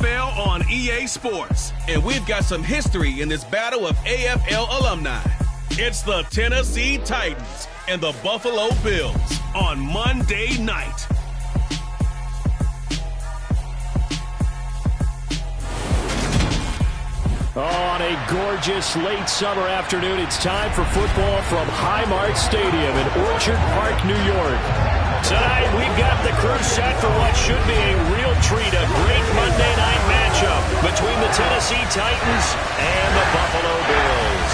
NFL on EA Sports. And we've got some history in this battle of AFL alumni. It's the Tennessee Titans and the Buffalo Bills on Monday night. On a gorgeous late summer afternoon, it's time for football from Highmark Stadium in Orchard Park, New York. Tonight, we've got the crew set for what should be a real treat, a great Monday night matchup between the Tennessee Titans and the Buffalo Bills.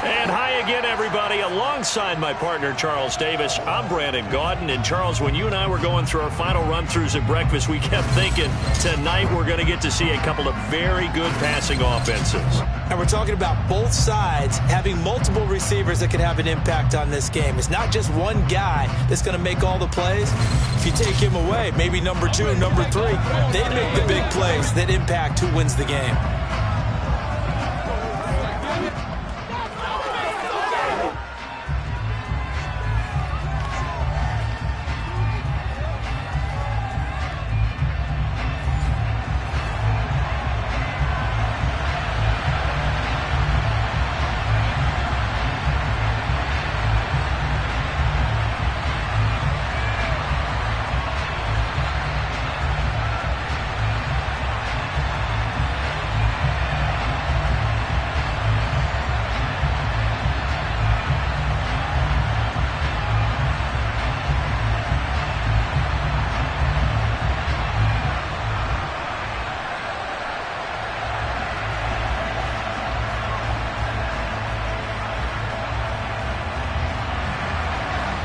And hi again, everybody. Alongside my partner, Charles Davis, I'm Brandon Gaudin. And Charles, when you and I were going through our final run-throughs at breakfast, we kept thinking tonight we're going to get to see a couple of very good passing offenses. And we're talking about both sides having multiple receivers that can have an impact on this game. It's not just one guy that's going to make all the plays. If you take him away, maybe number 2, number 3, they make the big plays that impact who wins the game.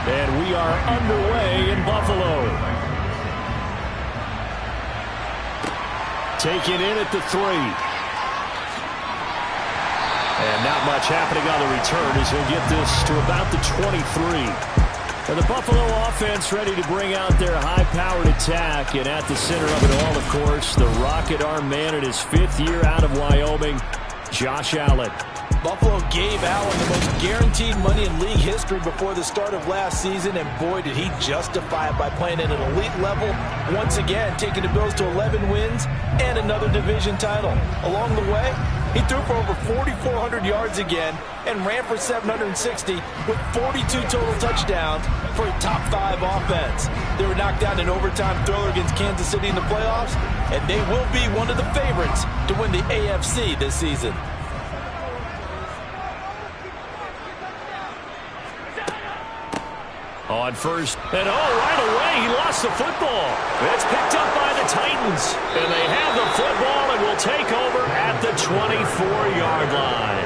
And we are underway in Buffalo. Taken in at the 3. And not much happening on the return as he'll get this to about the 23. And the Buffalo offense ready to bring out their high-powered attack. And at the center of it all, of course, the rocket arm man in his 5th year out of Wyoming, Josh Allen. Buffalo gave Allen the most guaranteed money in league history before the start of last season, and boy, did he justify it by playing at an elite level. Once again, taking the Bills to 11 wins and another division title. Along the way, he threw for over 4,400 yards again and ran for 760 with 42 total touchdowns for a top 5 offense. They were knocked down in overtime thriller against Kansas City in the playoffs, and they will be one of the favorites to win the AFC this season. On first, and right away, he lost the football. It's picked up by the Titans, and they have the football and will take over at the 24-yard line.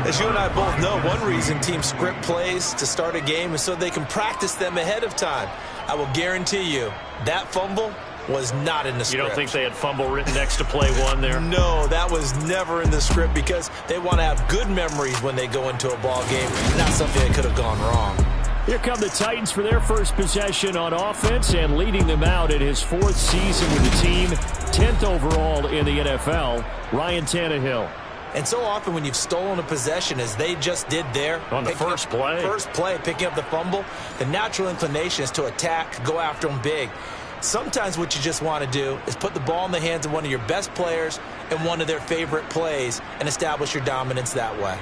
As you and I both know, one reason teams script plays to start a game is so they can practice them ahead of time. I will guarantee you that fumble was not in the script. You don't think they had fumble written next to play 1 there? No, that was never in the script because they want to have good memories when they go into a ball game, not something that could have gone wrong. Here come the Titans for their first possession on offense, and leading them out in his 4th season with the team, 10th overall in the NFL, Ryan Tannehill. And so often when you've stolen a possession, as they just did there, on the first play, picking up the fumble, the natural inclination is to attack, go after them big. Sometimes what you just want to do is put the ball in the hands of one of your best players in one of their favorite plays and establish your dominance that way.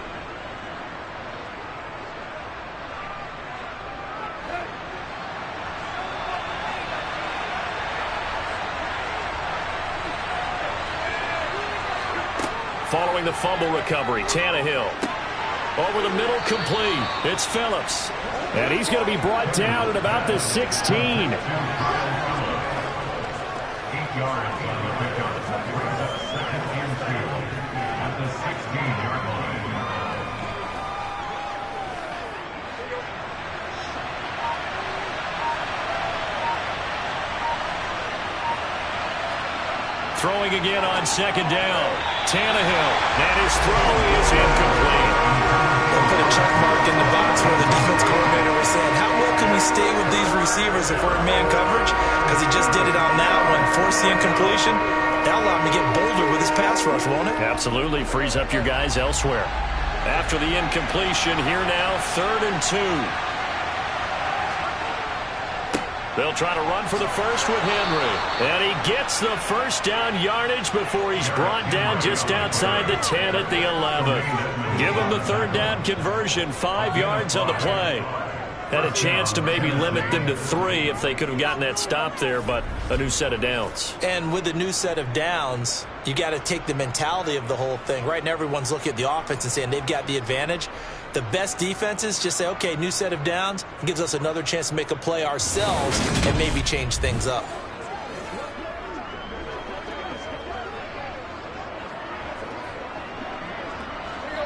Following the fumble recovery, Tannehill. Over the middle, complete. It's Phillips. And he's going to be brought down at about the 16. Throwing again on 2nd down. Tannehill. And his throw is incomplete. They'll put a check mark in the box where the defense coordinator was saying, how well can we stay with these receivers if we're in man coverage? Because he just did it on that one. Force the incompletion. That'll allow him to get bolder with his pass rush, won't it? Absolutely. Frees up your guys elsewhere. After the incompletion, here now, 3rd and 2. They'll try to run for the first with Henry. And he gets the first down yardage before he's brought down just outside the 10 at the 11. Give him the third down conversion, 5 yards on the play. Had a chance to maybe limit them to 3 if they could have gotten that stop there, but a new set of downs. And with a new set of downs, you got to take the mentality of the whole thing. Right now, everyone's looking at the offense and saying they've got the advantage. The best defenses just say, okay, new set of downs. It gives us another chance to make a play ourselves and maybe change things up.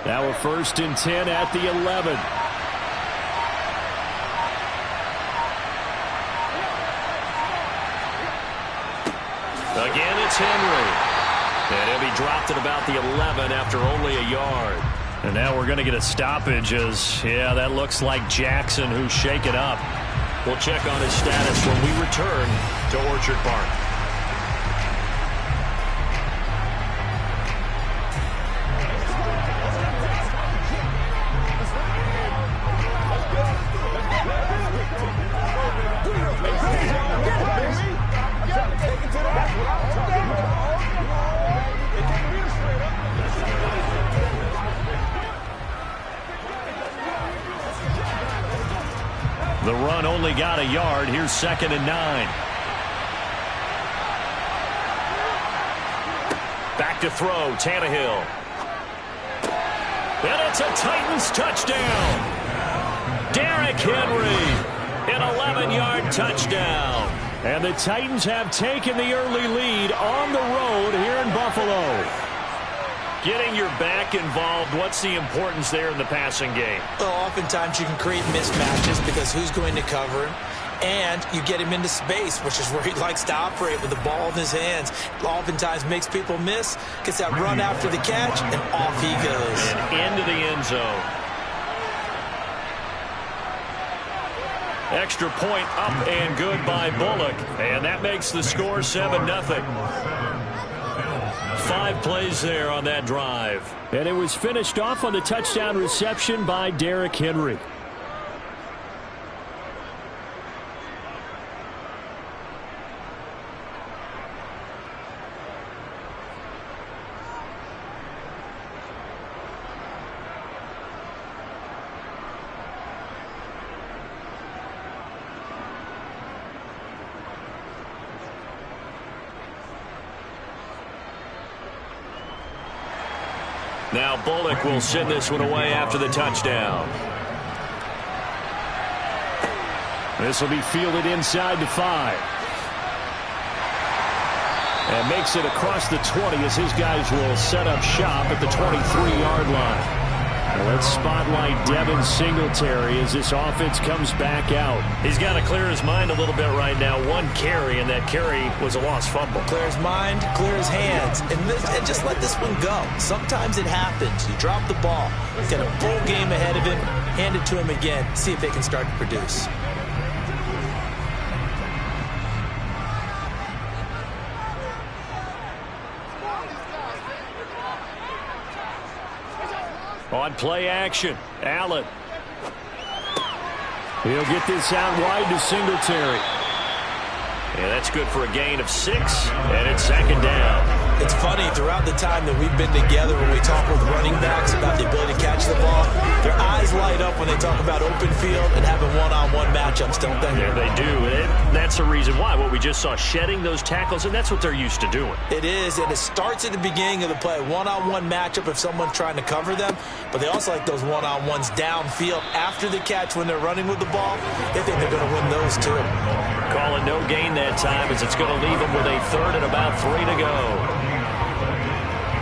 Now a 1st and 10 at the 11. Again, it's Henry. And he'll be dropped at about the 11 after only a yard. And now we're going to get a stoppage as, yeah, that looks like Jackson who's shaken up. We'll check on his status when we return to Orchard Park. The run only got a yard. Here's 2nd and 9. Back to throw, Tannehill. And it's a Titans touchdown. Derrick Henry, an 11-yard touchdown. And the Titans have taken the early lead on the road here in Buffalo. Getting your back involved, what's the importance there in the passing game? Well, oftentimes you can create mismatches because who's going to cover him? And you get him into space, which is where he likes to operate with the ball in his hands. Oftentimes makes people miss, gets that run after the catch, and off he goes. And into the end zone. Extra point up and good by Bullock. And that makes the score 7-0. 5 plays there on that drive. And it was finished off on the touchdown reception by Derrick Henry. Now Bullock will send this one away after the touchdown. This will be fielded inside the 5. And makes it across the 20 as his guys will set up shop at the 23-yard line. Well, let's spotlight Devin Singletary as this offense comes back out. He's got to clear his mind a little bit right now. 1 carry, and that carry was a lost fumble. Clear his mind, clear his hands, and just let this one go. Sometimes it happens. You drop the ball. Got a full game ahead of him. Hand it to him again. See if they can start to produce. On play action, Allen. He'll get this out wide to Singletary. Yeah, that's good for a gain of 6, and it's 2nd down. It's funny, throughout the time that we've been together when we talk with running backs about the ability to catch the ball, their eyes light up when they talk about open field and having one-on-one matchups, don't they? Yeah, they do. And that's the reason why. What we just saw, shedding those tackles, and that's what they're used to doing. It is, and it starts at the beginning of the play. One-on-one matchup if someone's trying to cover them, but they also like those one-on-ones downfield after the catch when they're running with the ball. They think they're going to win those too. Calling no gain that time as it's going to leave them with a 3rd and about 3 to go.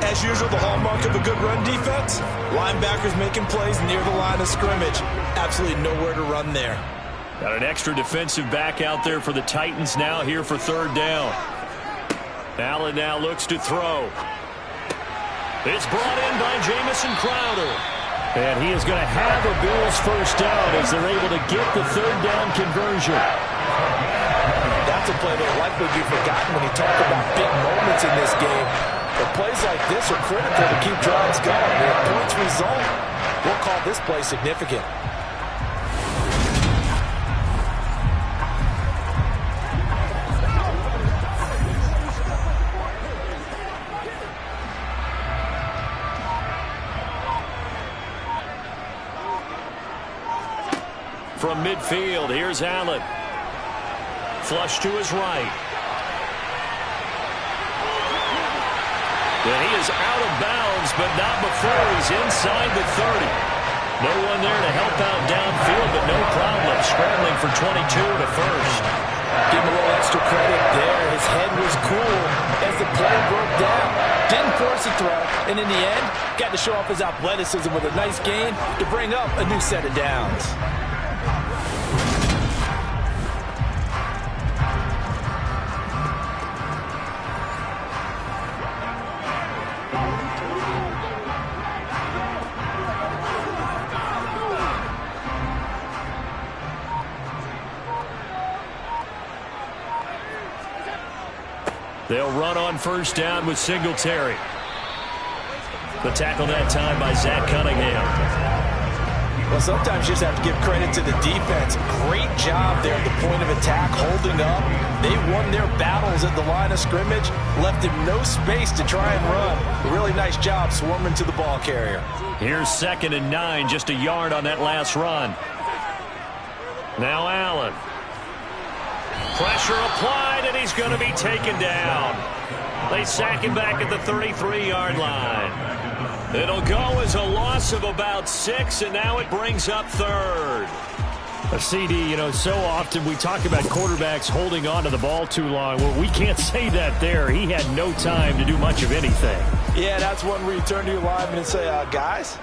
As usual, the hallmark of a good run defense, linebackers making plays near the line of scrimmage. Absolutely nowhere to run there. Got an extra defensive back out there for the Titans now here for 3rd down. Allen now looks to throw. It's brought in by Jamison Crowder. And he is going to have a Bills first down as they're able to get the 3rd down conversion. That's a play that will likely be forgotten when you talk about big moments in this game. But plays like this are critical to keep drives going. If points result, we'll call this play significant. from midfield. Here's Allen. Flush to his right. And he is out of bounds, but not before he's inside the 30. No one there to help out downfield, but no problem. Scrambling for 22 to first. Give him a little extra credit there. His head was cool as the play broke down. Didn't force a throw, and in the end, got to show off his athleticism with a nice gain to bring up a new set of downs. They'll run on first down with Singletary. The tackle that time by Zach Cunningham. Well, sometimes you just have to give credit to the defense. Great job there at the point of attack, holding up. They won their battles at the line of scrimmage, left him no space to try and run. A really nice job swarming to the ball carrier. Here's 2nd and 9, just a yard on that last run. Now Allen. Pressure applied, and he's going to be taken down. They sack him back at the 33-yard line. It'll go as a loss of about 6, and now it brings up 3rd. A CD, so often we talk about quarterbacks holding on to the ball too long. Well, we can't say that there. He had no time to do much of anything. Yeah, that's one where you turn to your lineman and say, guys,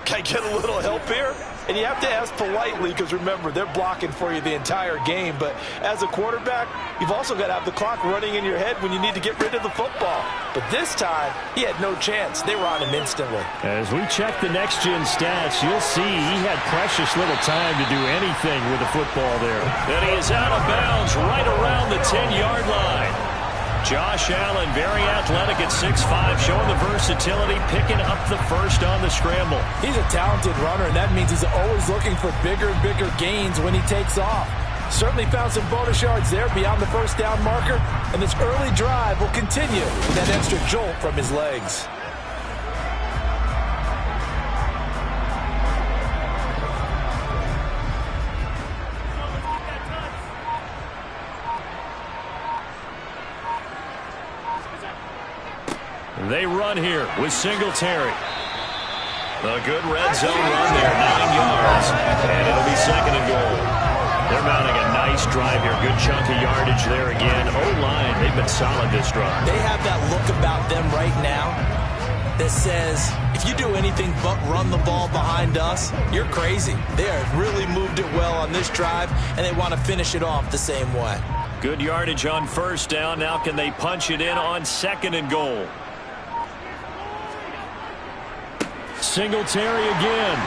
can I get a little help here? And you have to ask politely because, remember, they're blocking for you the entire game. But as a quarterback, you've also got to have the clock running in your head when you need to get rid of the football. But this time, he had no chance. They were on him instantly. As we check the next-gen stats, you'll see he had precious little time to do anything with the football there. And he is out of bounds right around the 10-yard line. Josh Allen, very athletic at 6'5", showing the versatility, picking up the first on the scramble. He's a talented runner, and that means he's always looking for bigger and bigger gains when he takes off. Certainly found some bonus yards there beyond the first down marker, and this early drive will continue with that extra jolt from his legs. They run here with Singletary. A good red zone run there, 9 yards. And it'll be 2nd and goal. They're mounting a nice drive here. Good chunk of yardage there again. O-line, they've been solid this drive. They have that look about them right now that says, if you do anything but run the ball behind us, you're crazy. They have really moved it well on this drive, and they want to finish it off the same way. Good yardage on first down. Now can they punch it in on 2nd and goal? Singletary again.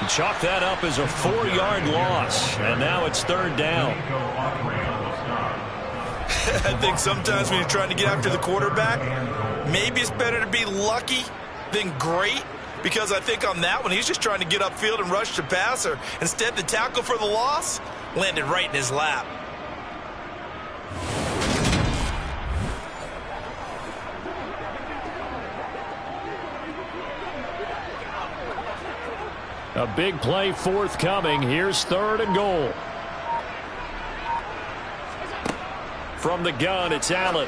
Chalk that up as a 4-yard loss. And now it's 3rd down. I think sometimes when you're trying to get after the quarterback, maybe it's better to be lucky than great. Because I think on that one, he's just trying to get upfield and rush the passer. Instead, the tackle for the loss landed right in his lap. A big play forthcoming. Here's 3rd and goal. From the gun, it's Allen.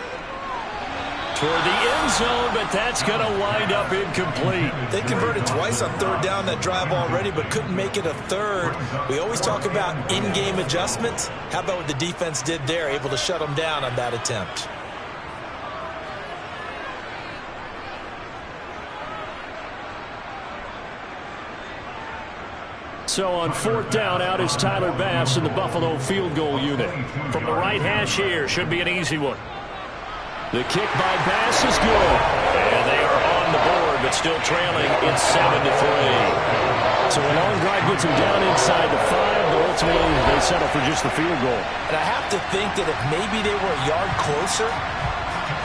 Toward the end zone, but that's going to wind up incomplete. They converted twice on 3rd down that drive already, but couldn't make it a 3rd. We always talk about in-game adjustments. How about what the defense did there, able to shut them down on that attempt? So on 4th down, out is Tyler Bass in the Buffalo field goal unit. From the right hash here, should be an easy one. The kick by Bass is good. And they are on the board, but still trailing. It's 7-3. So a long drive gets them down inside the 5, but ultimately they settle for just the field goal. And I have to think that if maybe they were a yard closer,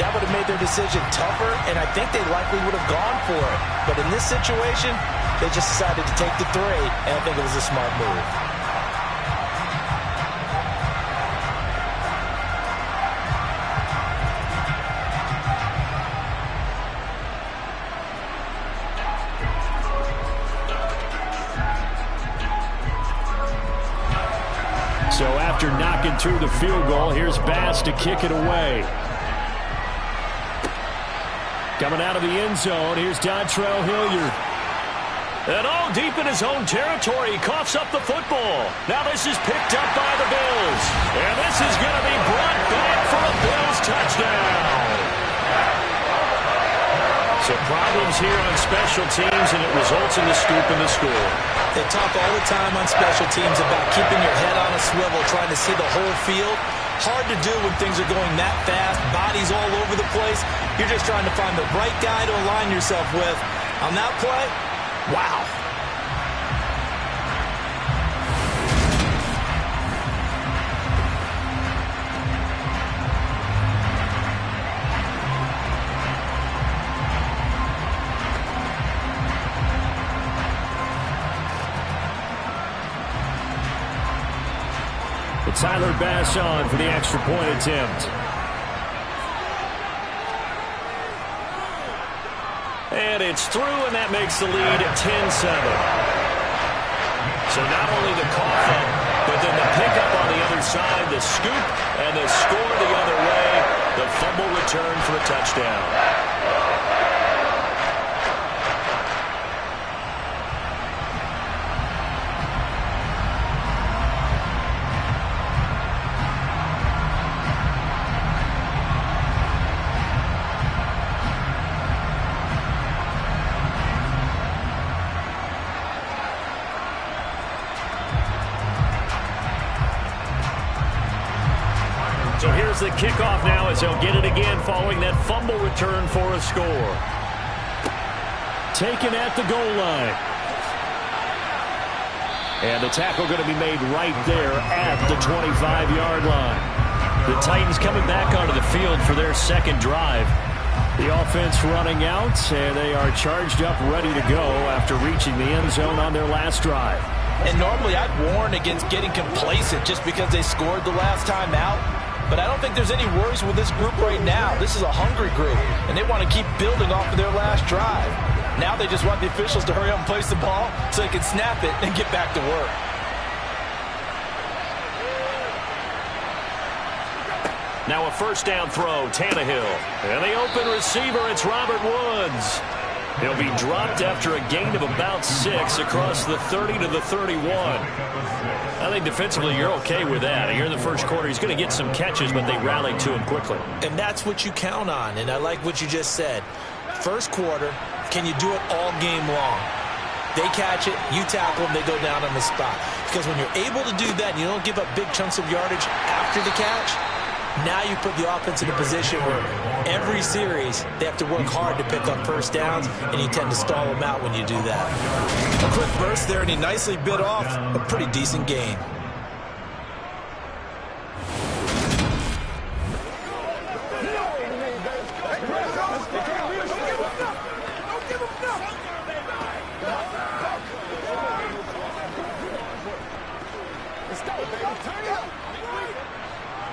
that would have made their decision tougher, and I think they likely would have gone for it. But in this situation, they just decided to take the 3, and I think it was a smart move. after knocking through the field goal. Here's Bass to kick it away. Coming out of the end zone, here's Dontrell Hilliard. And all deep in his own territory, he coughs up the football. Now this is picked up by the Bills. And this is going to be brought back for a Bills touchdown. So problems here on special teams, and it results in the scoop and the score. They talk all the time on special teams about keeping your head on a swivel, trying to see the whole field. Hard to do when things are going that fast, bodies all over the place. You're just trying to find the right guy to align yourself with. On that play, wow. Tyler Bass on for the extra point attempt. And it's through, and that makes the lead 10-7. So not only the cough up, but then the pickup on the other side, the scoop, and the score the other way, the fumble return for a touchdown. So here's the kickoff now as they'll get it again following that fumble return for a score. Taken at the goal line. And the tackle going to be made right there at the 25-yard line. The Titans coming back onto the field for their second drive. The offense running out, and they are charged up, ready to go after reaching the end zone on their last drive. And normally I'd warn against getting complacent just because they scored the last time out. But I don't think there's any worries with this group right now. This is a hungry group, and they want to keep building off of their last drive. Now they just want the officials to hurry up and place the ball so they can snap it and get back to work. Now a first down throw, Tannehill. And the open receiver, it's Robert Woods. He'll be dropped after a gain of about 6 across the 30 to the 31. I think defensively you're okay with that. Here in the first quarter, he's going to get some catches, but they rallied to him quickly. And that's what you count on, and I like what you just said. First quarter, can you do it all game long? They catch it, you tackle them, they go down on the spot. Because when you're able to do that and you don't give up big chunks of yardage after the catch, now you put the offense in a position where every series they have to work hard to pick up first downs, and you tend to stall them out when you do that. A quick burst there, and he nicely bit off a pretty decent gain.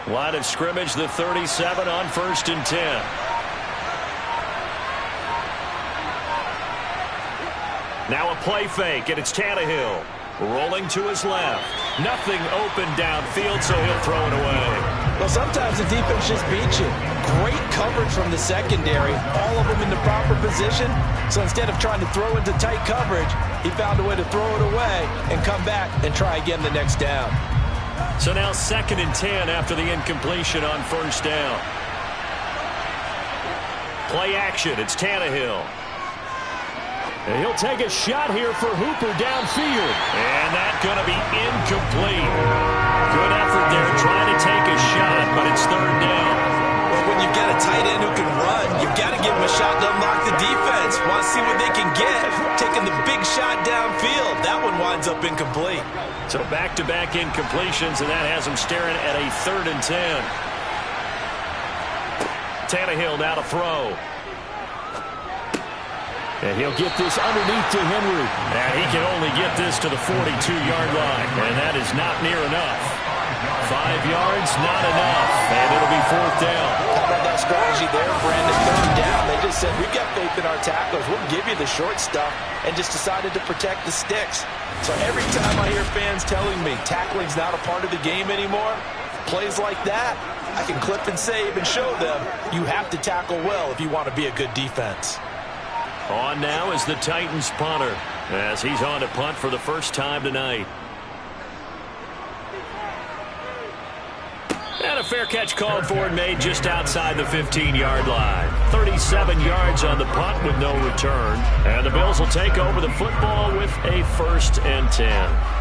Line of scrimmage, the 37 on 1st and 10. Now a play fake, and it's Tannehill. Rolling to his left. Nothing open downfield, so he'll throw it away. Well, sometimes the defense just beats you. Great coverage from the secondary. All of them in the proper position. So instead of trying to throw into tight coverage, he found a way to throw it away and come back and try again the next down. So now 2nd and 10 after the incompletion on 1st down. Play action, it's Tannehill. And he'll take a shot here for Hooper downfield. And that's going to be incomplete. Good effort there trying to take a shot, but it's 3rd down. Well, when you've got a tight end who can run, you've got to give him a shot to unlock the defense. Want to see what they can get. Taking the big shot downfield. That one winds up incomplete. So back-to-back incompletions, and that has him staring at a 3rd and 10. Tannehill now to throw. And he'll get this underneath to Henry. And he can only get this to the 42-yard line. And that is not near enough. 5 yards, not enough. And it'll be 4th down. How about that strategy there, Brandon? 3rd down. They just said, we've got faith in our tacklers. We'll give you the short stuff, and just decided to protect the sticks. So every time I hear fans telling me tackling's not a part of the game anymore, plays like that, I can clip and save and show them you have to tackle well if you want to be a good defense. On now is the Titans punter, as he's on to punt for the first time tonight. And a fair catch called for and made just outside the 15-yard line. 37 yards on the punt with no return. And the Bills will take over the football with a 1st and 10.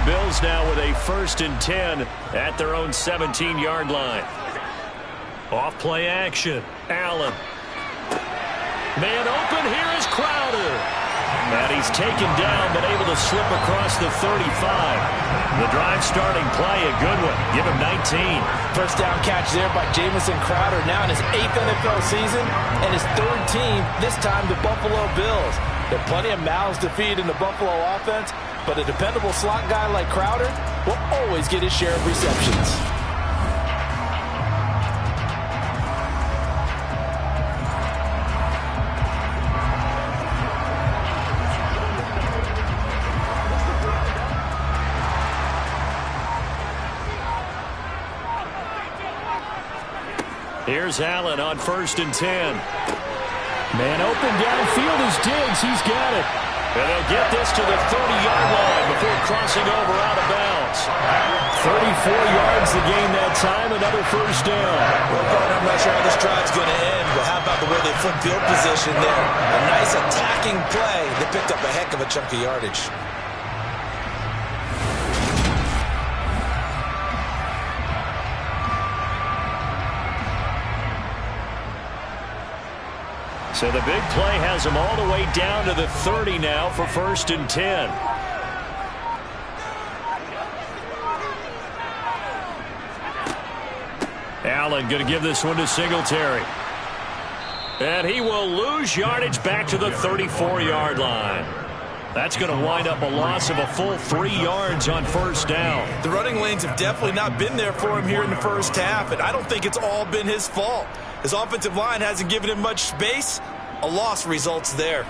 Bills now with a 1st and 10 at their own 17-yard line. Off play action. Allen. Man open. Here is Crowder. And he's taken down, but able to slip across the 35. The drive starting play, a good one. Give him 19. First down catch there by Jamison Crowder, now in his 8th NFL season and his 3rd team, this time the Buffalo Bills. There are plenty of mouths to feed in the Buffalo offense, but a dependable slot guy like Crowder will always get his share of receptions. Here's Allen on 1st and 10. Man open downfield is Diggs. He's got it. And they'll get this to the 30-yard line before crossing over out of bounds. 34 yards the gain that time, another 1st down. Well, Gordon, I'm not sure how this drive's going to end, but how about the way they flip field position there? A nice attacking play. They picked up a heck of a chunk of yardage. So the big play has them all the way down to the 30 now for 1st and 10. Allen going to give this one to Singletary. And he will lose yardage back to the 34-yard line. That's going to wind up a loss of a full 3 yards on 1st down. The running lanes have definitely not been there for him here in the first half, and I don't think it's all been his fault. His offensive line hasn't given him much space. A loss results there.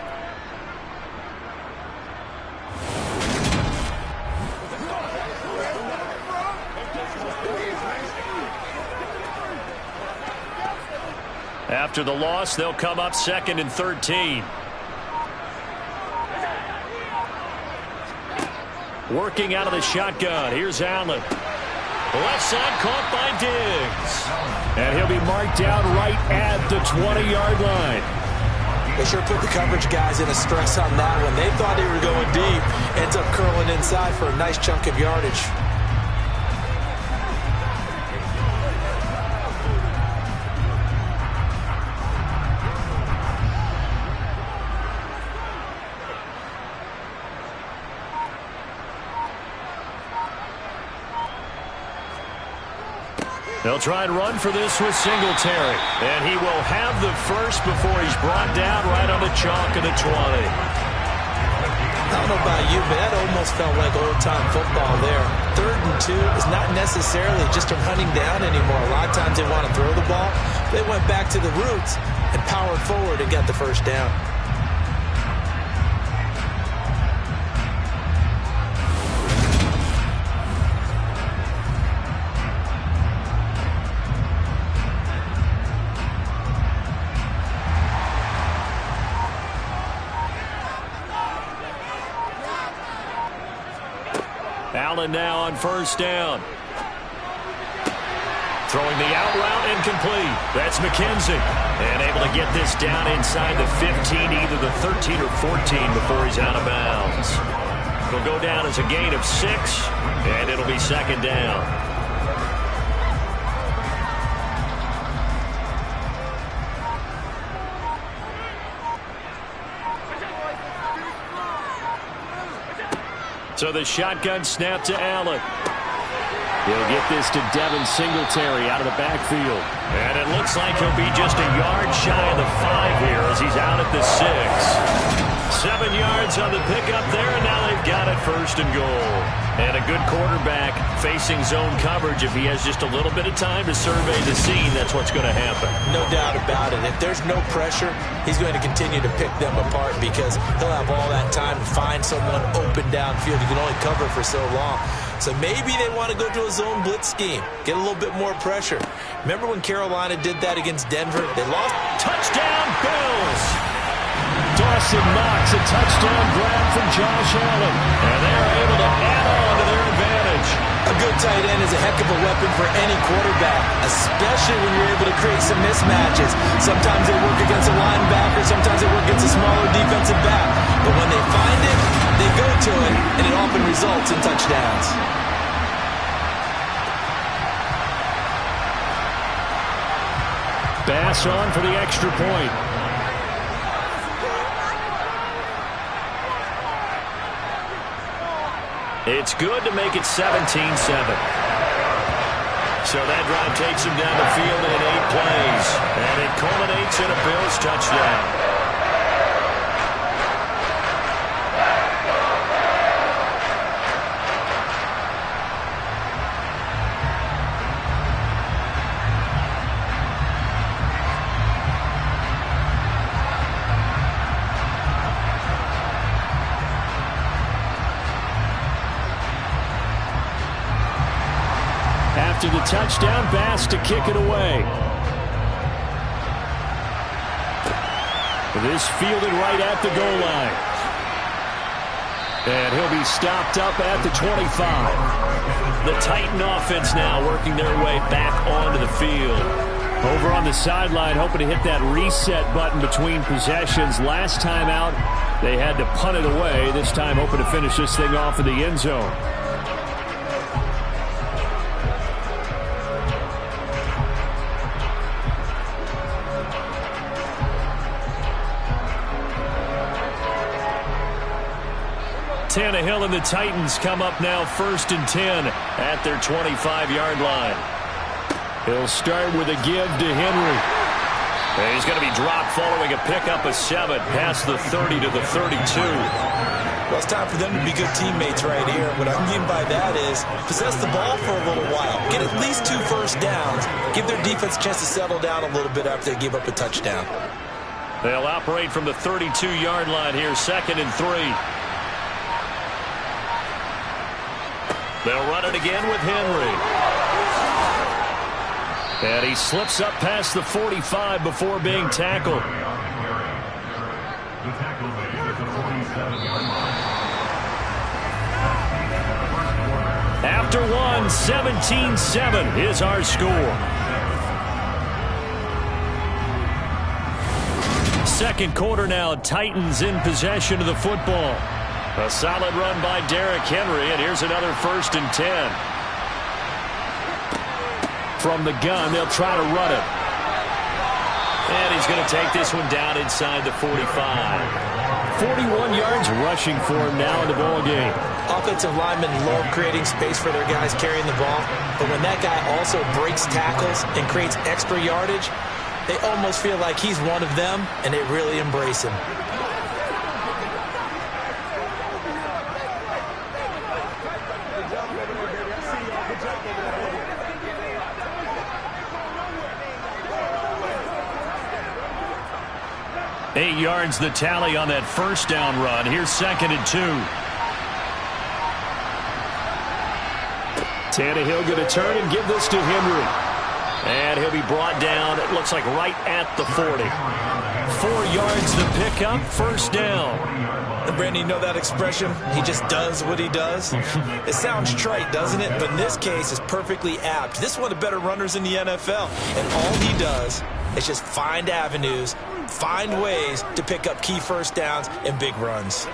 After the loss, they'll come up 2nd and 13. Working out of the shotgun. Here's Allen. Left side caught by Diggs. And he'll be marked down right at the 20-yard line. They sure put the coverage guys in a stress on that one. They thought they were going deep. Ends up curling inside for a nice chunk of yardage. They'll try and run for this with Singletary. And he will have the first before he's brought down right on the chalk of the 20. I don't know about you, but that almost felt like old-time football there. 3rd and 2 is not necessarily just a running down anymore. A lot of times they want to throw the ball. They went back to the roots and powered forward and got the first down. Allen now on 1st down. Throwing the out route incomplete. That's McKenzie. And able to get this down inside the 15, either the 13 or 14 before he's out of bounds. It'll go down as a gain of 6, and it'll be 2nd down. So the shotgun snap to Allen. He'll get this to Devin Singletary out of the backfield. And it looks like he'll be just a yard shy of the 5 here as he's out at the 6. 7 yards on the pickup there, and now they've got it 1st and goal. And a good quarterback facing zone coverage. If he has just a little bit of time to survey the scene, that's what's going to happen. No doubt about it. If there's no pressure, he's going to continue to pick them apart because he'll have all that time to find someone open downfield. You can only cover for so long. So maybe they want to go to a zone blitz scheme, get a little bit more pressure. Remember when Carolina did that against Denver? They lost. Touchdown, Bills! Dawson Knox, a touchdown grab from Josh Allen. And they're able to add on to their advantage. A good tight end is a heck of a weapon for any quarterback, especially when you're able to create some mismatches. Sometimes they work against a linebacker, sometimes they work against a smaller defensive back. But when they find it, they go to it, and it often results in touchdowns. Bass on for the extra point. It's good to make it 17-7. So that drive takes him down the field in 8 plays. And it culminates in a Bills touchdown. After the touchdown, Bass to kick it away. This fielded right at the goal line. And he'll be stopped up at the 25. The Titan offense now working their way back onto the field. Over on the sideline, hoping to hit that reset button between possessions. Last time out, they had to punt it away. This time hoping to finish this thing off in the end zone. Tannehill and the Titans come up now 1st and 10 at their 25-yard line. He'll start with a give to Henry. And he's going to be dropped following a pickup of 7 past the 30 to the 32. Well, it's time for them to be good teammates right here. What I mean by that is possess the ball for a little while. Get at least 2 first downs. Give their defense a chance to settle down a little bit after they give up a touchdown. They'll operate from the 32-yard line here, 2nd and 3. They'll run it again with Henry. And he slips up past the 45 before being tackled. After one, 17-7 is our score. Second quarter now, Titans in possession of the football. A solid run by Derrick Henry, and here's another 1st and 10. From the gun, they'll try to run it. And he's going to take this one down inside the 45. 41 yards rushing for him now in the ball game. Offensive linemen love creating space for their guys carrying the ball, but when that guy also breaks tackles and creates extra yardage, they almost feel like he's one of them, and they really embrace him. Eight yards the tally on that first down run. Here's 2nd and 2. Tannehill going to turn and give this to Henry. And he'll be brought down, it looks like right at the 40. 4 yards the pickup, 1st down. And Brandon, you know that expression? He just does what he does. It sounds trite, doesn't it? But in this case, it's perfectly apt. This is one of the better runners in the NFL. And all he does is just find avenues, find ways to pick up key first downs and big runs.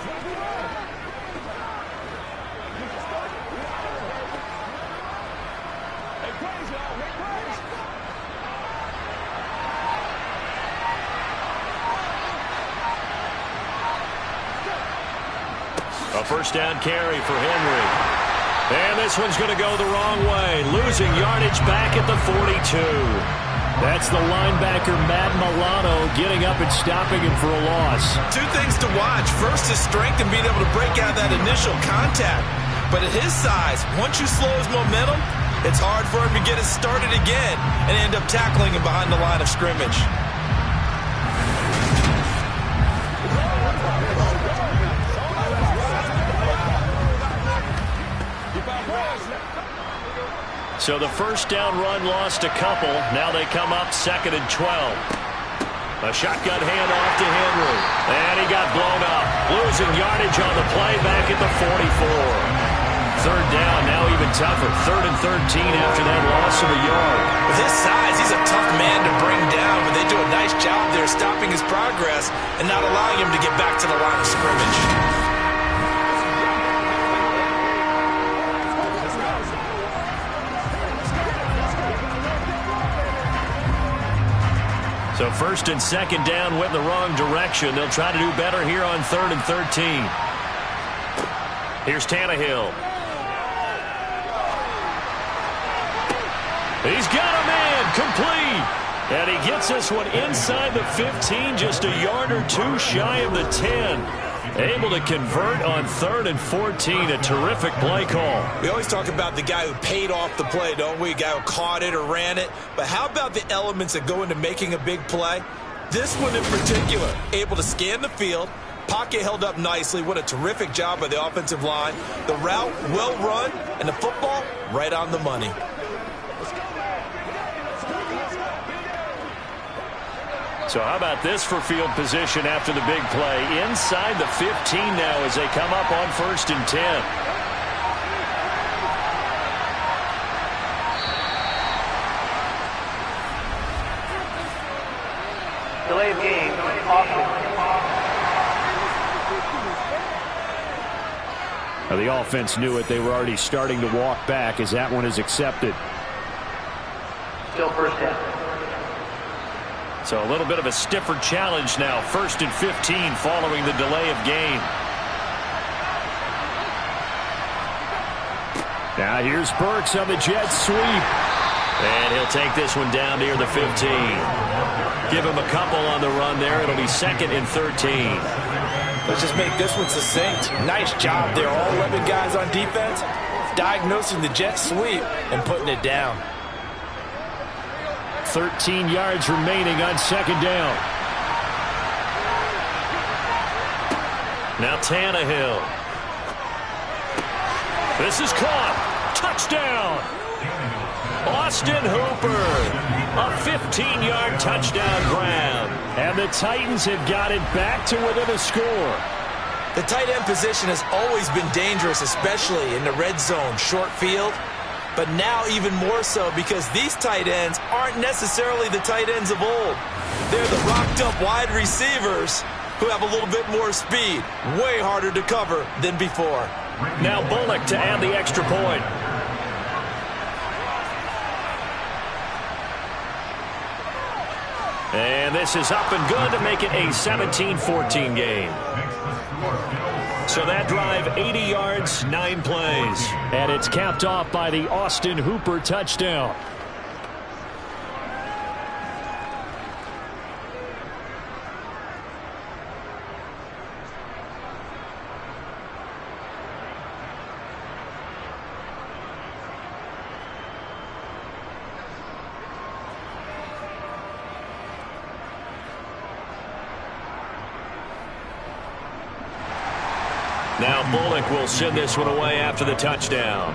A first down carry for Henry. And this one's going to go the wrong way. Losing yardage back at the 42. That's the linebacker, Matt Milano, getting up and stopping him for a loss. Two things to watch. First, his strength and being able to break out that initial contact. But at his size, once you slow his momentum, it's hard for him to get it started again and end up tackling him behind the line of scrimmage. So the first down run lost a couple. Now they come up 2nd and 12. A shotgun handoff to Henry. And he got blown up. Losing yardage on the play back at the 44. Third down, now even tougher. 3rd and 13 after that loss of a yard. With his size, he's a tough man to bring down, but they do a nice job there stopping his progress and not allowing him to get back to the line of scrimmage. So 1st and 2nd down went in the wrong direction. They'll try to do better here on 3rd and 13. Here's Tannehill. He's got a man complete. And he gets this one inside the 15, just a yard or two shy of the 10. Able to convert on 3rd and 14. A terrific play call. We always talk about the guy who paid off the play, don't we? A guy who caught it or ran it. But how about the elements that go into making a big play? This one in particular, able to scan the field. Pocket held up nicely. What a terrific job by the offensive line. The route well run, and the football right on the money. So how about this for field position after the big play? Inside the 15 now as they come up on 1st and 10. Delay of game, offense. Now the offense knew it. They were already starting to walk back as that one is accepted. Still first down. So a little bit of a stiffer challenge now. 1st and 15 following the delay of game. Now here's Burks on the jet sweep. And he'll take this one down near the 15. Give him a couple on the run there. It'll be 2nd and 13. Let's just make this one succinct. Nice job there. All 11 guys on defense diagnosing the jet sweep and putting it down. 13 yards remaining on 2nd down. Now Tannehill. This is caught. Touchdown. Austin Hooper. A 15-yard touchdown grab. And the Titans have got it back to within a score. The tight end position has always been dangerous, especially in the red zone, short field. But now even more so because these tight ends aren't necessarily the tight ends of old. They're the rocked-up wide receivers who have a little bit more speed. Way harder to cover than before. Now Bullock to add the extra point. And this is up and good to make it a 17-14 game. So that drive, 80 yards, 9 plays. And it's capped off by the Austin Hooper touchdown. Now Bullock will send this one away after the touchdown.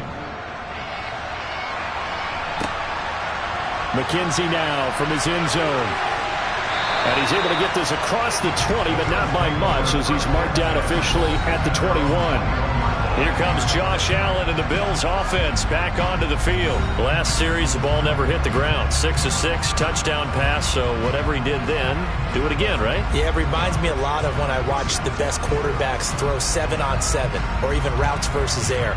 McKenzie now from his end zone. And he's able to get this across the 20, but not by much as he's marked down officially at the 21. Here comes Josh Allen and the Bills offense back onto the field. Last series, the ball never hit the ground. 6 of 6, touchdown pass, so whatever he did then, do it again, right? Yeah, it reminds me a lot of when I watched the best quarterbacks throw 7-on-7 or even routes versus air.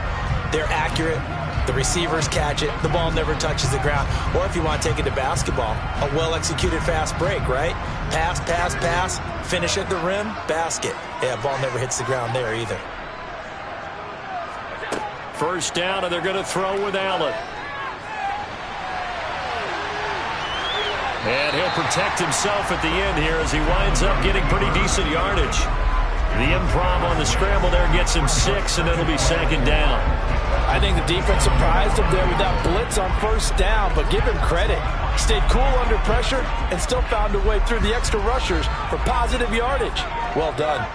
They're accurate. The receivers catch it. The ball never touches the ground. Or if you want to take it to basketball, a well-executed fast break, right? Pass, pass, pass, finish at the rim, basket. Yeah, ball never hits the ground there either. First down, and they're going to throw with Allen. And he'll protect himself at the end here as he winds up getting pretty decent yardage. The improv on the scramble there gets him 6, and it'll be second down. I think the defense surprised him there with that blitz on first down, but give him credit. He stayed cool under pressure and still found a way through the extra rushers for positive yardage. Well done.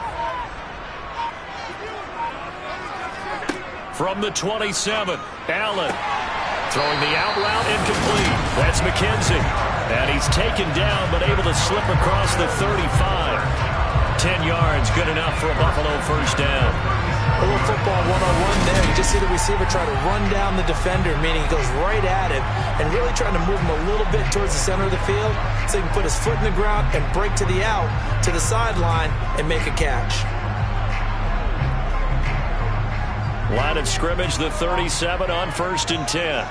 From the 27, Allen throwing the out route incomplete. That's McKenzie. And he's taken down but able to slip across the 35. 10 yards, good enough for a Buffalo first down. A little football one-on-one there. You just see the receiver try to run down the defender, meaning he goes right at him and really trying to move him a little bit towards the center of the field so he can put his foot in the ground and break to the out, to the sideline, and make a catch. Line of scrimmage, the 37 on 1st and 10.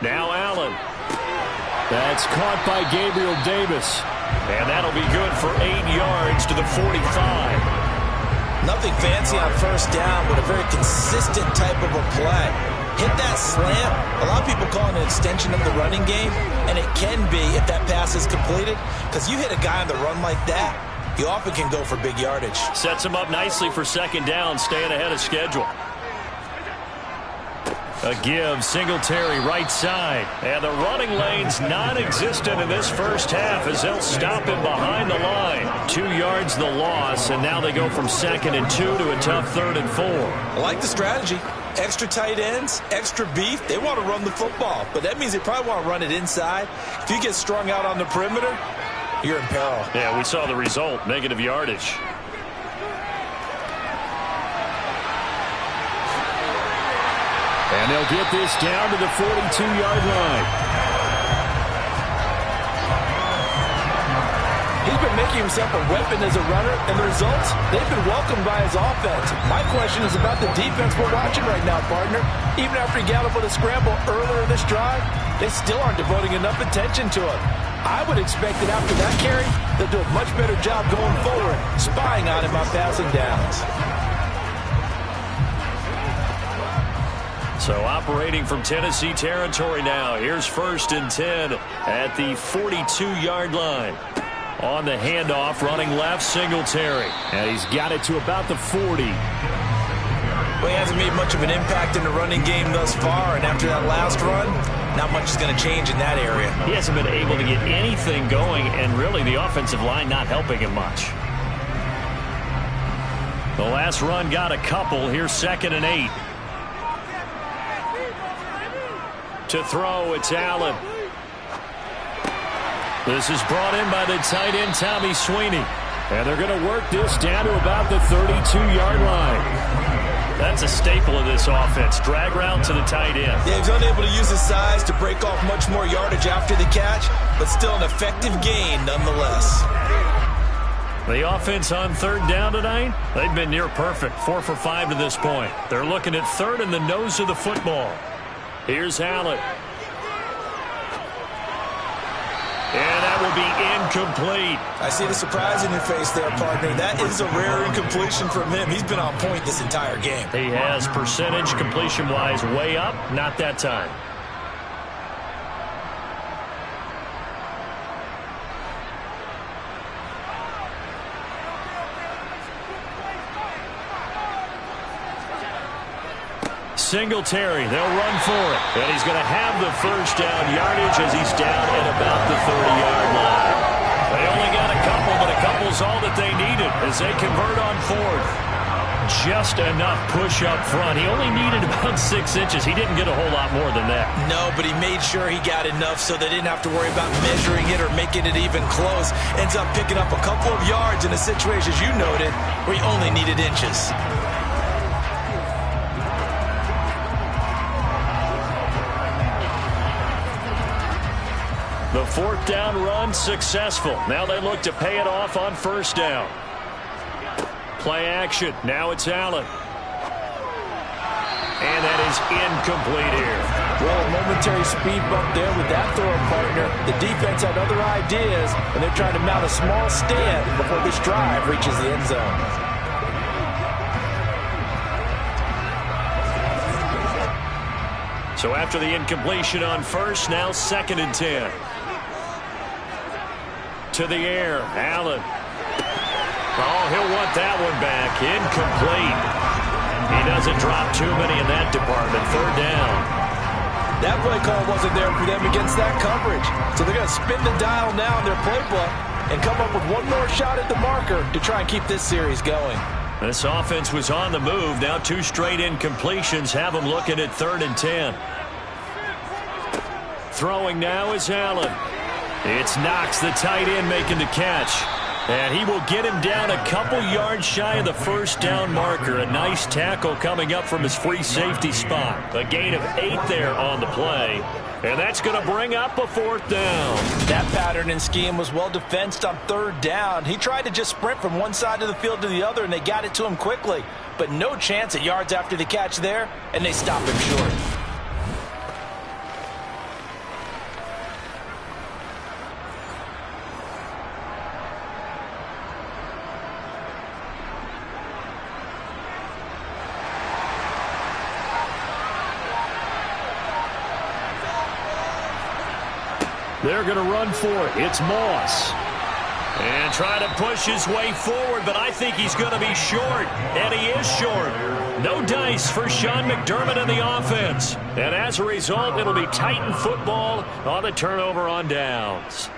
Now Allen. That's caught by Gabriel Davis. And that'll be good for 8 yards to the 45. Nothing fancy on first down, but a very consistent type of a play. Hit that slant. A lot of people call it an extension of the running game, and it can be if that pass is completed, because you hit a guy on the run like that, you often can go for big yardage. Sets him up nicely for second down, staying ahead of schedule. A give, Singletary right side. And the running lane's non-existent in this first half as they'll stop him behind the line. 2 yards the loss, and now they go from 2nd and 2 to a tough 3rd and 4. I like the strategy. Extra tight ends, extra beef. They want to run the football, but that means they probably want to run it inside. If you get strung out on the perimeter, you're in peril. Yeah, we saw the result, negative yardage. And they'll get this down to the 42-yard line. He's been making himself a weapon as a runner, and the results, they've been welcomed by his offense. My question is about the defense we're watching right now, partner. Even after he got up with a scramble earlier this drive, they still aren't devoting enough attention to him. I would expect that after that carry, they'll do a much better job going forward, spying on him on passing downs. So operating from Tennessee territory now. Here's 1st and 10 at the 42-yard line. On the handoff, running left, Singletary. And he's got it to about the 40. Well, he hasn't made much of an impact in the running game thus far, and after that last run, not much is going to change in that area. He hasn't been able to get anything going, and really the offensive line not helping him much. The last run got a couple. Here's 2nd and 8. To throw, it's Allen. This is brought in by the tight end, Tommy Sweeney. And they're going to work this down to about the 32-yard line. That's a staple of this offense. Drag route to the tight end. Yeah, he's unable to use his size to break off much more yardage after the catch, but still an effective gain nonetheless. The offense on 3rd down tonight, they've been near perfect. 4 for 5 to this point. They're looking at 3rd in the nose of the football. Here's Allen. And that will be incomplete. I see the surprise in your face there, partner. That is a rare incompletion from him. He's been on point this entire game. He has percentage completion-wise way up. Not that time. Singletary, they'll run for it. And he's going to have the first down yardage as he's down at about the 30-yard line. They only got a couple, but a couple's all that they needed as they convert on 4th. Just enough push up front. He only needed about 6 inches. He didn't get a whole lot more than that. No, but he made sure he got enough so they didn't have to worry about measuring it or making it even close. Ends up picking up a couple of yards in a situation, as you noted, where he only needed inches. The 4th down run successful. Now they look to pay it off on 1st down. Play action. Now it's Allen. And that is incomplete here. Well, a momentary speed bump there with that throw, partner. The defense had other ideas, and they're trying to mount a small stand before this drive reaches the end zone. So after the incompletion on first, now 2nd and 10. To the air, Allen. Oh, he'll want that one back. Incomplete. He doesn't drop too many in that department. 3rd down. That play call wasn't there for them against that coverage. So they're going to spin the dial now in their playbook and come up with one more shot at the marker to try and keep this series going. This offense was on the move. Now 2 straight incompletions have them looking at 3rd and 10. Throwing now is Allen. It's Knox, the tight end, making the catch. And he will get him down a couple yards shy of the 1st down marker. A nice tackle coming up from his free safety spot. A gain of 8 there on the play. And that's going to bring up a 4th down. That pattern and scheme was well defensed on 3rd down. He tried to just sprint from one side of the field to the other, and they got it to him quickly. But no chance at yards after the catch there, and they stopped him short. They're going to run for it. It's Moss. And try to push his way forward, but I think he's going to be short. And he is short. No dice for Sean McDermott in the offense. And as a result, it'll be Titan football on the turnover on downs.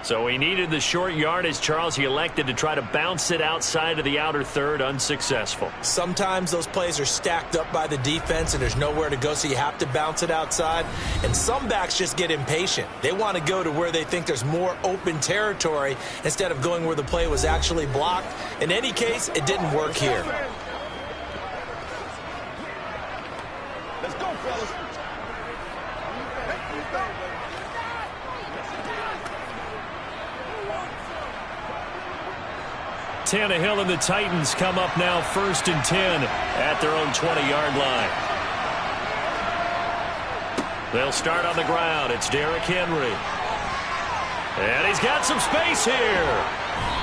So he needed the short yardage, Charles. He elected to try to bounce it outside of the outer third, unsuccessful. Sometimes those plays are stacked up by the defense and there's nowhere to go, so you have to bounce it outside. And some backs just get impatient. They want to go to where they think there's more open territory instead of going where the play was actually blocked. In any case, it didn't work here. Let's go, fellas. Tannehill and the Titans come up now 1st and 10 at their own 20-yard line. They'll start on the ground. It's Derrick Henry. And he's got some space here.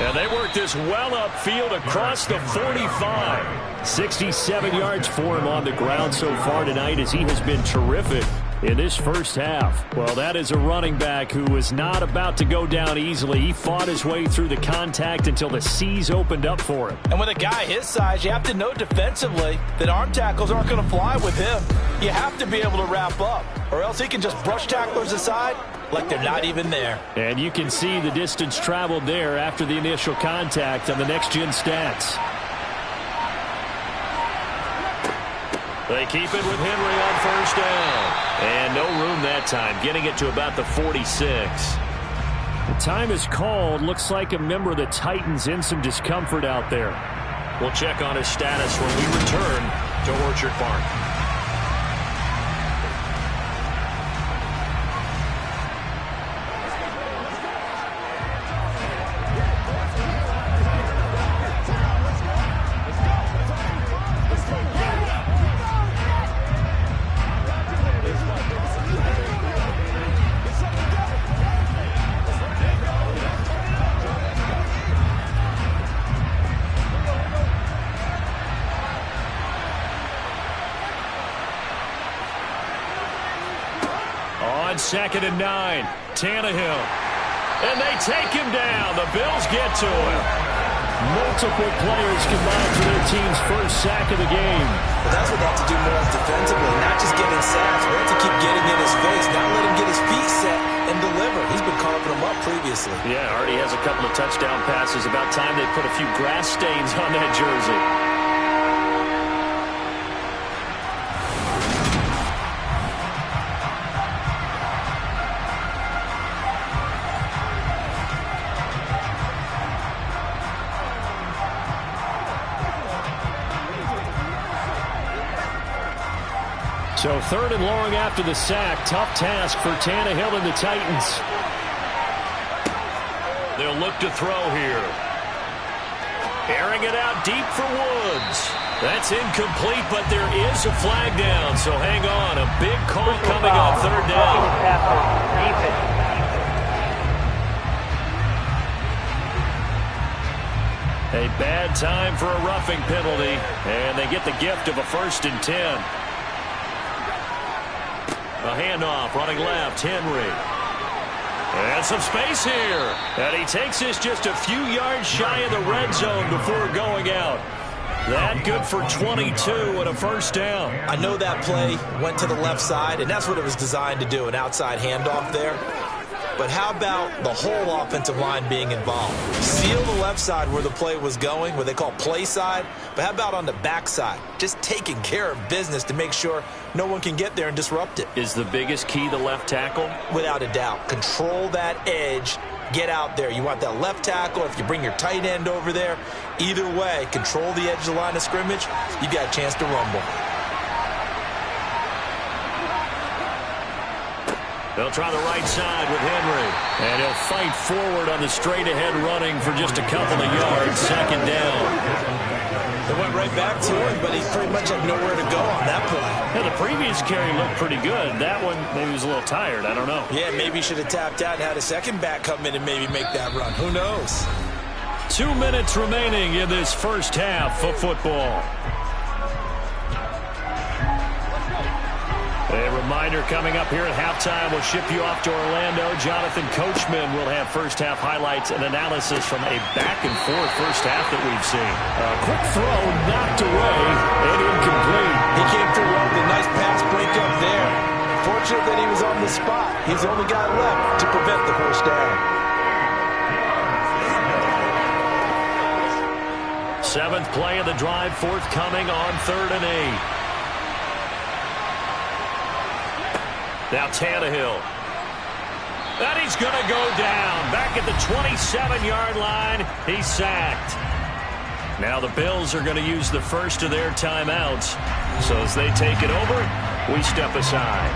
And they work this well upfield across the 45. 67 yards for him on the ground so far tonight as he has been terrific in this first half. Well, that is a running back who was not about to go down easily. He fought his way through the contact until the seas opened up for him. And with a guy his size, you have to know defensively that arm tackles aren't going to fly with him. You have to be able to wrap up, or else he can just brush tacklers aside like they're not even there. And you can see the distance traveled there after the initial contact on the next-gen stats. They keep it with Henry on 1st down. And no room that time, getting it to about the 46. The time is called. Looks like a member of the Titans in some discomfort out there. We'll check on his status when we return to Orchard Park. On 2nd and 9, Tannehill. And they take him down. The Bills get to him. Multiple players combined for their team's first sack of the game. Well, that's what they have to do more defensively, not just getting sacks, but to keep getting in his face, not let him get his feet set and deliver. He's been carving them up previously. Yeah, already has a couple of touchdown passes. About time they put a few grass stains on that jersey. So 3rd and long after the sack. Tough task for Tannehill and the Titans. They'll look to throw here. Airing it out deep for Woods. That's incomplete, but there is a flag down, so hang on. A big call coming on 3rd down. A bad time for a roughing penalty, and they get the gift of a 1st and 10. A handoff, running left, Henry. And some space here. And he takes this just a few yards shy of the red zone before going out. That good for 22 and a first down. I know that play went to the left side, and that's what it was designed to do, an outside handoff there. But how about the whole offensive line being involved? Seal the left side where the play was going, what they call play side. But how about on the back side? Just taking care of business to make sure no one can get there and disrupt it. Is the biggest key the left tackle? Without a doubt. Control that edge. Get out there. You want that left tackle. If you bring your tight end over there, either way, control the edge of the line of scrimmage, you got a chance to rumble. They'll try the right side with Henry. And he'll fight forward on the straight-ahead running for just a couple of yards. Second down. They went right back to him, but he pretty much had nowhere to go on that play. Yeah, the previous carry looked pretty good. That one, maybe he was a little tired. I don't know. Yeah, maybe he should have tapped out and had a second back come in and maybe make that run. Who knows? 2 minutes remaining in this first half of football. A reminder coming up here at halftime. We'll ship you off to Orlando. Jonathan Coachman will have first-half highlights and analysis from a back-and-forth first half that we've seen. A quick throw knocked away and incomplete. He came through well with a nice pass break up there. Fortunate that he was on the spot. He's the only guy left to prevent the first down. Seventh play of the drive forthcoming on 3rd and 8. Now Tannehill. And he's going to go down. Back at the 27-yard line. He's sacked. Now the Bills are going to use the first of their timeouts. So as they take it over, we step aside.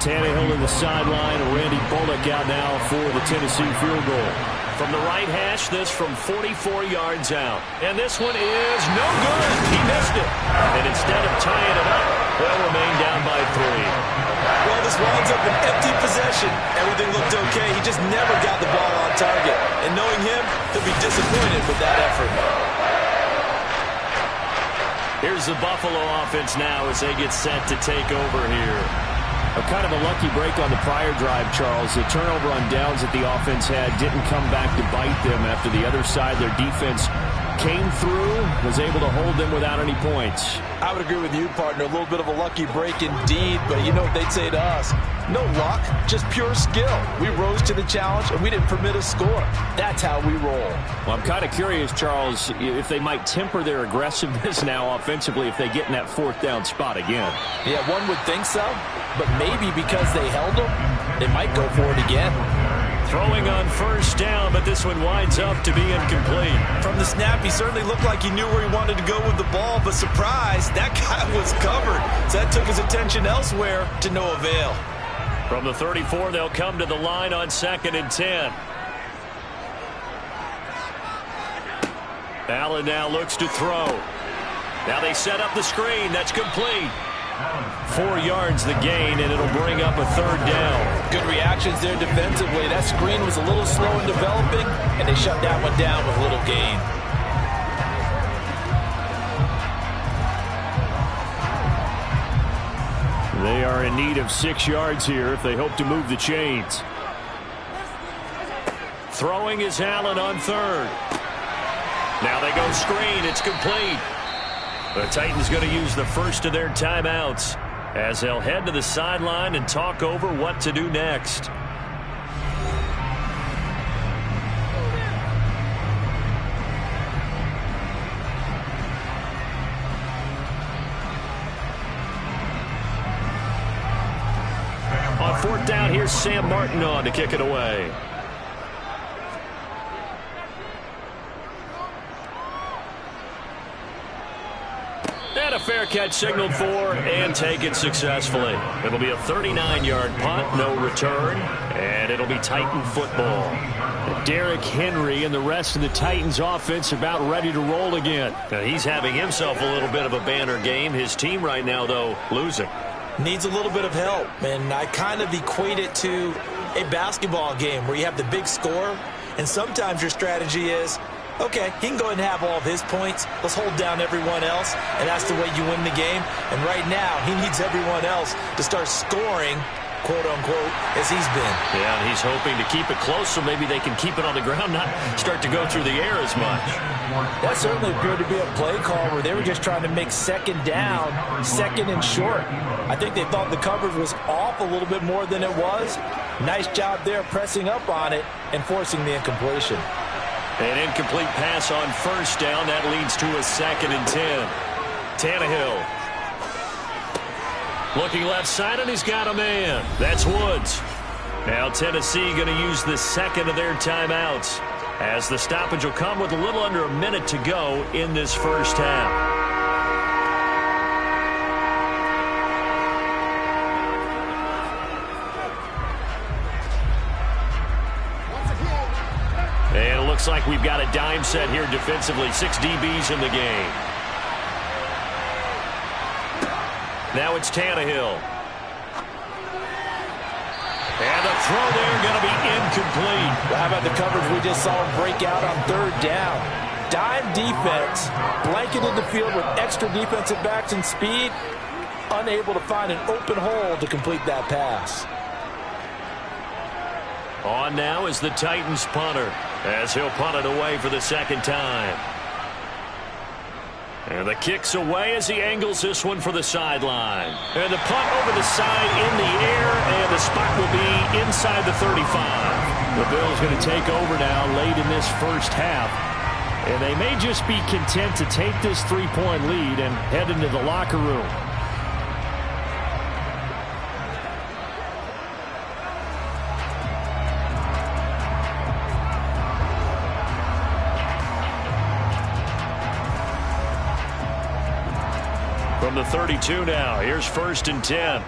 Tannehill in the sideline. Randy Bullock out now for the Tennessee field goal. From the right hash, this from 44 yards out. And this one is no good. He missed it. And instead of tying it up, they'll remain down by 3. Well, this winds up an empty possession. Everything looked okay. He just never got the ball on target. And knowing him, he'll be disappointed with that effort. Here's the Buffalo offense now as they get set to take over here. A kind of a lucky break on the prior drive, Charles. The turnover on downs that the offense had didn't come back to bite them after the other side. Their defense came through, was able to hold them without any points. I would agree with you, partner. A little bit of a lucky break indeed, but you know what they'd say to us? No luck, just pure skill. We rose to the challenge, and we didn't permit a score. That's how we roll. Well, I'm kind of curious, Charles, if they might temper their aggressiveness now offensively if they get in that 4th down spot again. Yeah, one would think so, but maybe because they held them, they might go for it again. Throwing on first down, but this one winds up to be incomplete. From the snap, he certainly looked like he knew where he wanted to go with the ball, but surprise, that guy was covered. So that took his attention elsewhere to no avail. From the 34, they'll come to the line on 2nd and 10. Allen now looks to throw. Now they set up the screen. That's complete. 4 yards the gain, and it'll bring up a 3rd down. Good reactions there defensively. That screen was a little slow in developing, and they shut that one down with little gain. They are in need of 6 yards here if they hope to move the chains. Throwing is Allen on 3rd. Now they go screen. It's complete. The Titans going to use the first of their timeouts as they'll head to the sideline and talk over what to do next. On 4th down, here's Sam Martin on to kick it away. And a fair catch signaled for and taken successfully. It'll be a 39-yard punt, no return, and it'll be Titan football. Derrick Henry and the rest of the Titans offense about ready to roll again. Now, he's having himself a little bit of a banner game. His team right now, though, losing. Needs a little bit of help, and I kind of equate it to a basketball game where you have the big score, And sometimes your strategy is, okay, he can go ahead and have all of his points. Let's hold down everyone else, and that's the way you win the game. And right now, he needs everyone else to start scoring, quote-unquote, as he's been. Yeah, and he's hoping to keep it close so maybe they can keep it on the ground, not start to go through the air as much. That certainly appeared to be a play call where they were just trying to make second down, second and short. I think they thought the coverage was off a little bit more than it was. Nice job there pressing up on it and forcing the incompletion. An incomplete pass on first down. That leads to a 2nd and 10. Tannehill. Looking left side, and he's got a man. That's Woods. Now Tennessee going to use the second of their timeouts, as the stoppage will come with a little under a minute to go in this first half. And it looks like we've got a dime set here defensively. 6 DBs in the game. Now it's Tannehill. And the throw there going to be incomplete. How about the coverage we just saw him break out on 3rd down? Dime defense, blanketed the field with extra defensive backs and speed, unable to find an open hole to complete that pass. On now is the Titans punter, as he'll punt it away for the 2nd time. And the kick's away as he angles this one for the sideline. And the punt over the side in the air, and the spot will be inside the 35. The Bills going to take over now late in this first half. And they may just be content to take this 3-point lead and head into the locker room. From the 32 now, here's 1st and 10.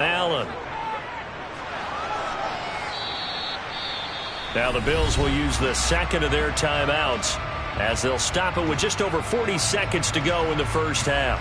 Allen. Now the Bills will use the 2nd of their timeouts, as they'll stop it with just over 40 seconds to go in the first half.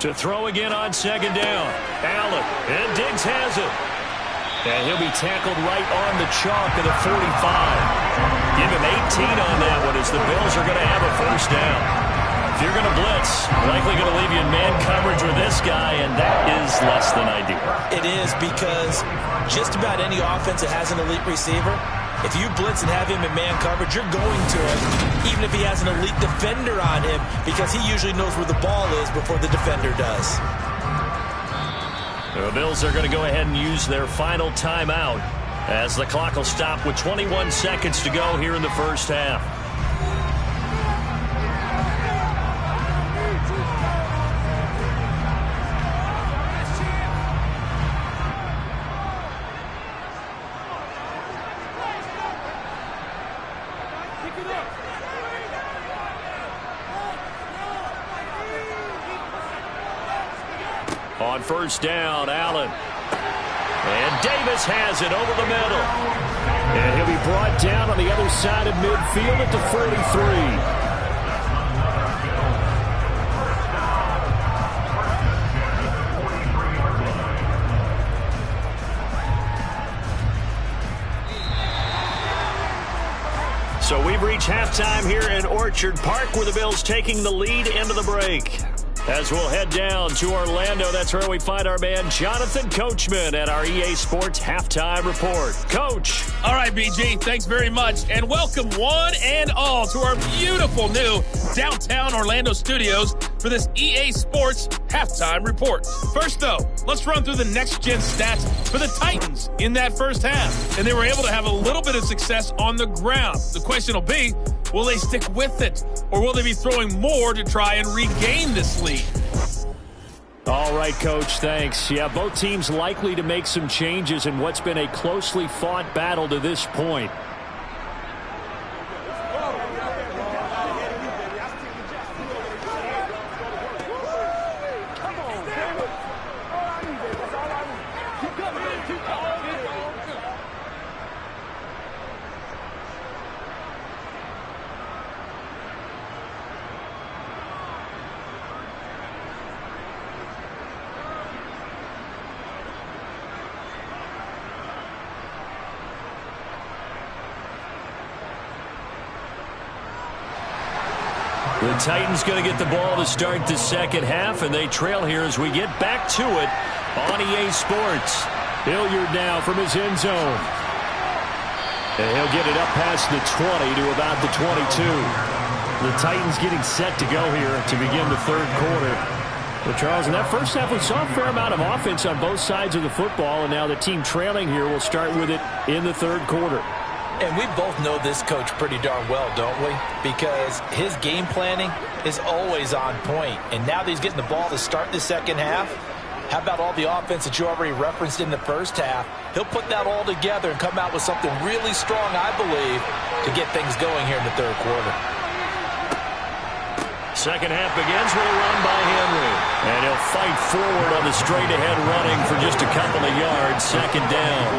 To throw again on 2nd down. Allen, and Diggs has it. And he'll be tackled right on the chalk of the 45. Give him 18 on that one, as the Bills are going to have a 1st down. If you're going to blitz, likely going to leave you in man coverage with this guy, and that is less than ideal. It is, because just about any offense that has an elite receiver, if you blitz and have him in man coverage, you're going to him, even if he has an elite defender on him, because he usually knows where the ball is before the defender does. The Bills are going to go ahead and use their final timeout, as the clock will stop with 21 seconds to go here in the first half. On 1st down, Allen. And Davis has it over the middle. And he'll be brought down on the other side of midfield at the 43. So we've reached halftime here in Orchard Park, where the Bills taking the lead into the break. As we'll head down to Orlando, that's where we find our man Jonathan Coachman at our EA Sports Halftime Report. Coach. All right, BG, thanks very much. And welcome one and all to our beautiful new downtown Orlando studios for this EA Sports Halftime Report. First, though, let's run through the next-gen stats for the Titans in that first half. And they were able to have a little bit of success on the ground. The question will be, will they stick with it? Or will they be throwing more to try and regain this lead? All right, Coach, thanks. Yeah, both teams likely to make some changes in what's been a closely fought battle to this point. The Titans going to get the ball to start the second half, and they trail here as we get back to it on EA Sports. Hilliard now from his end zone. And he'll get it up past the 20 to about the 22. The Titans getting set to go here to begin the third quarter. Well, Charles, in that first half, we saw a fair amount of offense on both sides of the football, and now the team trailing here will start with it in the third quarter. And we both know this coach pretty darn well, don't we? Because his game planning is always on point. And now that he's getting the ball to start the second half, how about all the offense that you already referenced in the first half? He'll put that all together and come out with something really strong, I believe, to get things going here in the third quarter. Second half begins with a run by Henry. And he'll fight forward on the straight-ahead running for just a couple of yards. Second down.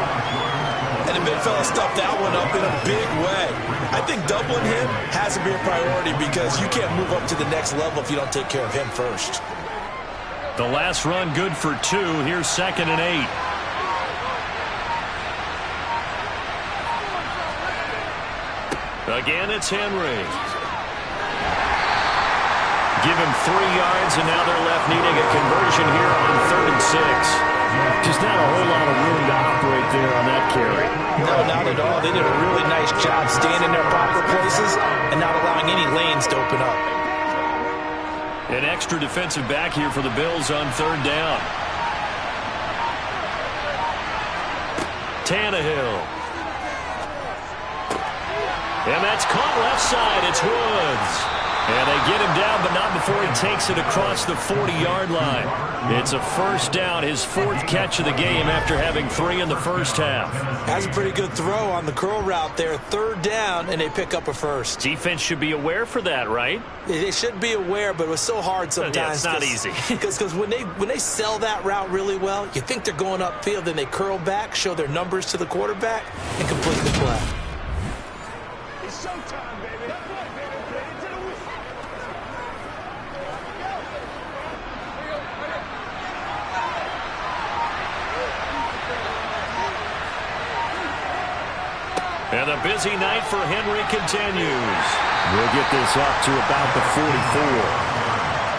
And the big fella stuffed that one up in a big way. I think doubling him has to be a priority because you can't move up to the next level if you don't take care of him first. The last run good for 2. Here's 2nd and 8. Again, it's Henry. Give him 3 yards, and now they're left needing a conversion here on 3rd and 6. Just not a whole lot of room to operate there on that carry. No, not at all. They did a really nice job staying in their proper places and not allowing any lanes to open up. An extra defensive back here for the Bills on 3rd down. Tannehill. And that's caught left side. It's Woods. And they get him down, but not before he takes it across the 40-yard line. It's a first down, his 4th catch of the game after having 3 in the first half. That's a pretty good throw on the curl route there. 3rd down, and they pick up a first. Defense should be aware for that, right? They should be aware, but it was so hard sometimes. Yeah, it's not easy. Because when they sell that route really well, you think they're going upfield, then they curl back, show their numbers to the quarterback, and complete the play. It's showtime, baby. And the busy night for Henry continues. We'll get this up to about the 44.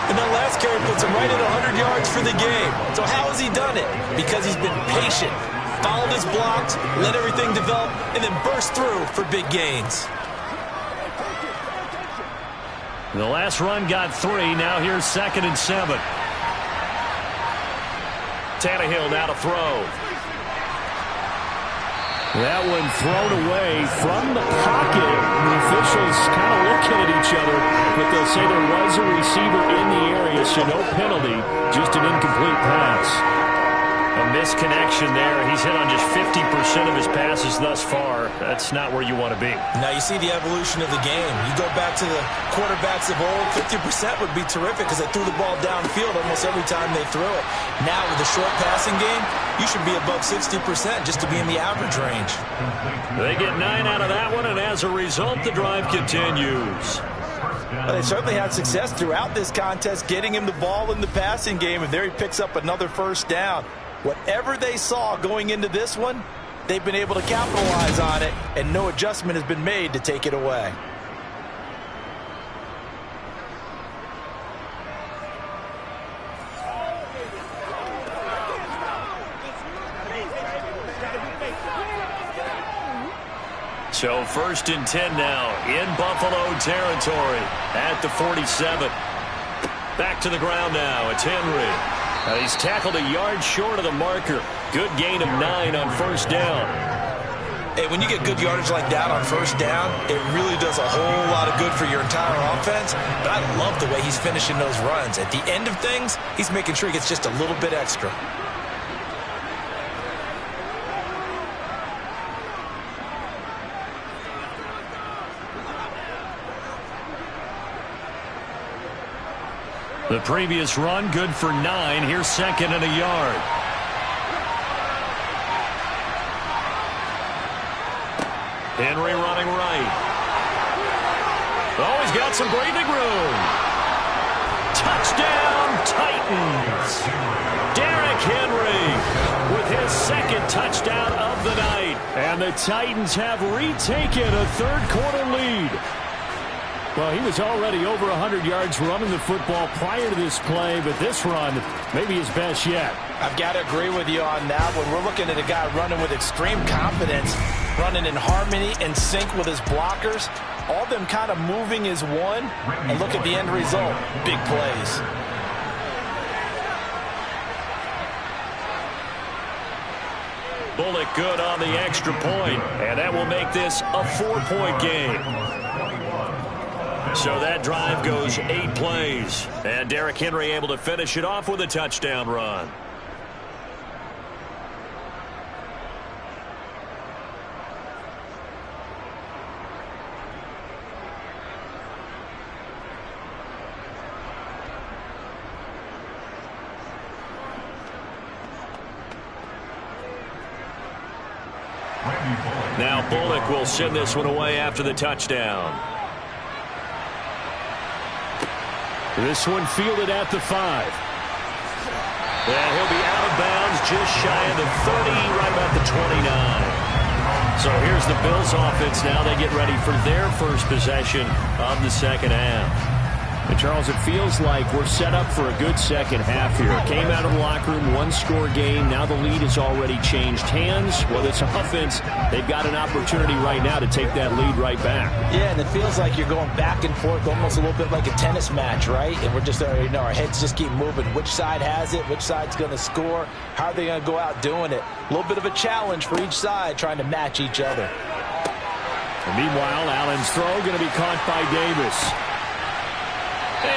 And that last carry puts him right at 100 yards for the game. So how has he done it? Because he's been patient, followed his blocks, let everything develop, and then burst through for big gains. The last run got 3. Now here's 2nd and 7. Tannehill now to throw. That one thrown away from the pocket. The officials kind of looking at each other, but they'll say there was a receiver in the area, so no penalty, just an incomplete pass. A misconnection there. He's hit on just 50% of his passes thus far. That's not where you want to be. Now you see the evolution of the game. You go back to the quarterbacks of old, 50% would be terrific because they threw the ball downfield almost every time they threw it. Now with the short passing game, you should be above 60% just to be in the average range. They get 9 out of that one, and as a result, the drive continues. But they certainly had success throughout this contest, getting him the ball in the passing game, and there he picks up another first down. Whatever they saw going into this one, they've been able to capitalize on it, and no adjustment has been made to take it away. So 1st and 10 now in Buffalo territory at the 47. Back to the ground now. It's Henry. He's tackled a yard short of the marker. Good gain of 9 on 1st down. Hey, when you get good yardage like that on 1st down, it really does a whole lot of good for your entire offense. But I love the way he's finishing those runs. At the end of things, he's making sure he gets just a little bit extra. The previous run good for 9. Here's 2nd and a yard. Henry running right. Oh, he's got some breathing room. Touchdown, Titans. Derrick Henry with his 2nd touchdown of the night. And the Titans have retaken a third quarter lead. Well, he was already over 100 yards running the football prior to this play, but this run may be his best yet. I've got to agree with you on that one. We're looking at a guy running with extreme confidence, running in harmony and sync with his blockers. All of them kind of moving as one. And look at the end result. Big plays. Bullock good on the extra point, and that will make this a 4-point game. So that drive goes 8 plays, and Derrick Henry able to finish it off with a touchdown run. Now Bullock will send this one away after the touchdown. This one fielded at the 5. And he'll be out of bounds just shy of the 30, right about the 29. So here's the Bills offense now. They get ready for their first possession of the second half. And Charles, it feels like we're set up for a good second half here. Came out of the locker room, one-score game. Now the lead has already changed hands. Well, this offense, they've got an opportunity right now to take that lead right back. Yeah, and it feels like you're going back and forth, almost a little bit like a tennis match, right? And we're just, our heads just keep moving. Which side has it? Which side's going to score? How are they going to go out doing it? A little bit of a challenge for each side, trying to match each other. And meanwhile, Allen's throw going to be caught by Davis. And